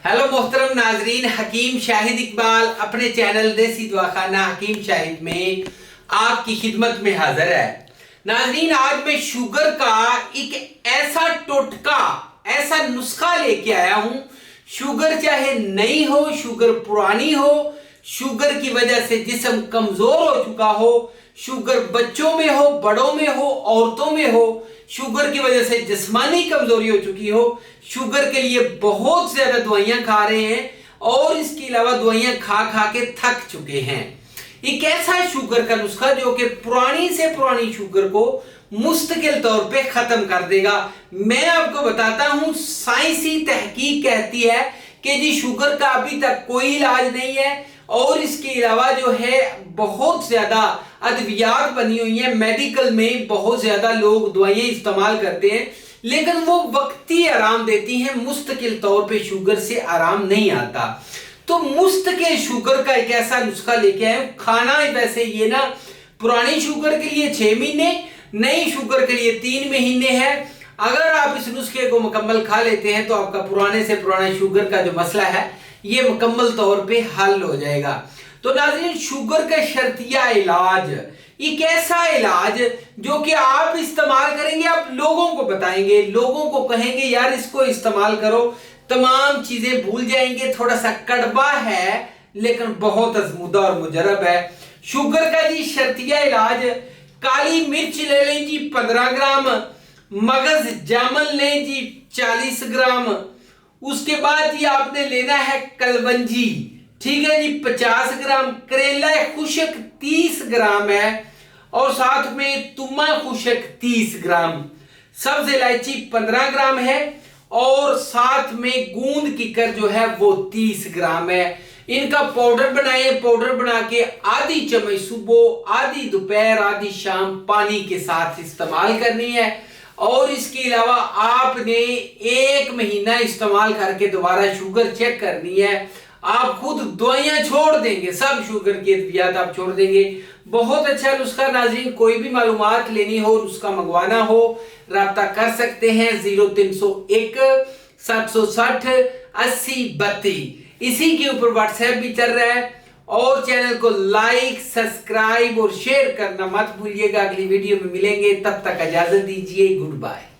Hello मोहतरम नाजरीन, हकीम शाहिद इकबाल अपने चैनल देसी दवाखाना हकीम शाहिद में आपकी खिदमत में हाजिर है। नाजरीन, आज मैं शुगर का एक ऐसा टोटका, ऐसा नुस्खा लेके आया हूं। शुगर चाहे नई हो, शुगर पुरानी हो, शुगर की वजह से जिस्म कमजोर हो चुका हो, शुगर बच्चों में हो, बड़ों में हो, औरतों में हो, शुगर की वजह से जिस्मानी कमजोरी हो चुकी हो, शुगर के लिए बहुत ज्यादा दवाइयां खा रहे हैं और इसके अलावा दवाइयां खा खा के थक चुके हैं। एक ऐसा शुगर का नुस्खा जो कि पुरानी से पुरानी शुगर को मुस्तकिल तौर पे खत्म कर देगा। मैं आपको बताता हूं, साइंसी तहकीक कहती है कि जी शुगर का अभी तक कोई इलाज नहीं है और इसके अलावा जो है बहुत ज्यादा अद्वियात बनी हुई है। मेडिकल में बहुत ज्यादा लोग दवाइयां इस्तेमाल करते हैं लेकिन वो वक्ती आराम देती हैं, मुस्तकिल तौर पे शुगर से आराम नहीं आता। तो मुस्तकिल शुगर का एक ऐसा नुस्खा लेके आए। खाना वैसे ये ना पुरानी शुगर के लिए 6 महीने, नई शुगर के लिए 3 महीने है। अगर आप इस नुस्खे को मुकम्मल खा लेते हैं तो आपका पुराने से पुराना शुगर का जो मसला है ये मुकम्मल तौर पे हल हो जाएगा। तो नाज़रीन, शुगर का शर्तिया इलाज, एक ऐसा इलाज जो कि आप इस्तेमाल करेंगे, आप लोगों को बताएंगे, लोगों को कहेंगे यार इसको इस्तेमाल करो, तमाम चीजें भूल जाएंगे। थोड़ा सा कड़वा है लेकिन बहुत अजमुदा और मुजरब है। शुगर का जी शर्तिया इलाज, काली मिर्च ले लें जी 15 ग्राम, मगज जामुन लें जी 40 ग्राम, उसके बाद जी आपने लेना है कलवंजी, ठीक है जी 50 ग्राम, करेला खुशक 30 ग्राम है और साथ में तुम्मा खुशक 30 ग्राम, सब्ज इलायची 15 ग्राम है और साथ में गूंद कीकर जो है वो 30 ग्राम है। इनका पाउडर बनाए, पाउडर बना के आधी चम्मच सुबह, आधी दोपहर, आधी शाम पानी के साथ इस्तेमाल करनी है। और इसके अलावा आपने 1 महीना इस्तेमाल करके दोबारा शुगर चेक करनी है। आप खुद दवाइयां छोड़ देंगे, सब शुगर की अद्वियात आप छोड़ देंगे। बहुत अच्छा नुस्खा। नाज़रीन, कोई भी मालूमात लेनी हो, नुस्खा मंगवाना हो, राब्ता कर सकते हैं 0301 760 80 32। इसी के ऊपर व्हाट्सएप भी चल रहा है। और चैनल को लाइक, सब्सक्राइब और शेयर करना मत भूलिएगा। अगली वीडियो में मिलेंगे, तब तक इजाजत दीजिए। Good bye.